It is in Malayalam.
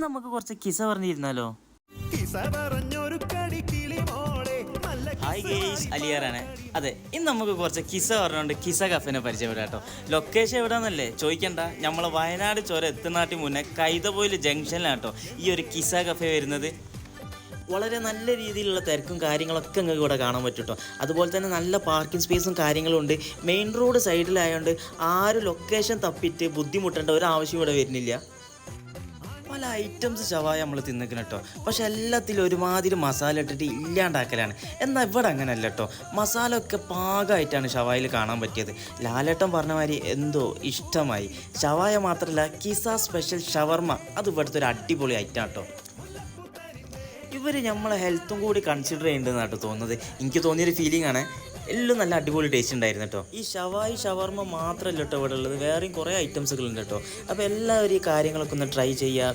ഇന്ന് നമുക്ക് കുറച്ച് കിസ പറഞ്ഞിരുന്നാലോ? Hi guys, അലിയാറാണ്. അതെ, ഇന്ന് നമുക്ക് കുറച്ച് കിസ പറഞ്ഞുകൊണ്ട് കിസ കഫേനെ പരിചയപ്പെടാം കേട്ടോ. ലൊക്കേഷൻ എവിടെയാണെന്നല്ലേ ചോദിക്കണ്ട, നമ്മളെ വയനാട് ചുരം എത്തുന്നാട്ടി മുന്നേ കൈതപോയിൽ ജംഗ്ഷനിലാട്ടോ ഈ ഒരു കിസ കഫേ വരുന്നത്. വളരെ നല്ല രീതിയിലുള്ള തിരക്കും കാര്യങ്ങളൊക്കെ നിങ്ങൾക്ക് ഇവിടെ കാണാൻ പറ്റും കേട്ടോ. അതുപോലെ തന്നെ നല്ല പാർക്കിംഗ് സ്പേസും കാര്യങ്ങളും ഉണ്ട്. മെയിൻ റോഡ് സൈഡിലായതുകൊണ്ട് ആരും ലൊക്കേഷൻ തപ്പിയിട്ട് ബുദ്ധിമുട്ടേണ്ട ഒരാവശ്യം ഇവിടെ വരുന്നില്ല. പല ഐറ്റംസ് ഷവായ നമ്മൾ തിന്നിക്കണം കേട്ടോ. പക്ഷെ എല്ലാത്തിലും ഒരുമാതിരി മസാല ഇട്ടിട്ട് ഇല്ലാണ്ടാക്കലാണ്. എന്നാൽ ഇവിടെ അങ്ങനെയല്ല കേട്ടോ. മസാല ഒക്കെ പാകമായിട്ടാണ് ഷവായിൽ കാണാൻ പറ്റിയത്. ലാലേട്ടൻ പറഞ്ഞ മാതിരി എന്തോ ഇഷ്ടമായി. ഷവായ മാത്രമല്ല, കിസ സ്പെഷ്യൽ ഷവർമ്മ അത് ഇവിടുത്തെ ഒരു അടിപൊളി ഐറ്റം കേട്ടോ. ഇവർ നമ്മളെ ഹെൽത്തും കൂടി കൺസിഡർ ചെയ്യേണ്ടതെന്നാട്ടോ തോന്നുന്നത്. എനിക്ക് തോന്നിയൊരു ഫീലിംഗ് ആണ്. എല്ലാം നല്ല അടിപൊളി ടേസ്റ്റ് ഉണ്ടായിരുന്നു കേട്ടോ. ഈ ഷവായി ഷവർമ്മ മാത്രമല്ല കേട്ടോ ഇവിടെ ഉള്ളത്, വേറെയും കുറേ ഐറ്റംസുകളുണ്ട് കേട്ടോ. അപ്പോൾ എല്ലാവരും ഈ കാര്യങ്ങളൊക്കെ ഒന്ന് ട്രൈ ചെയ്യുക.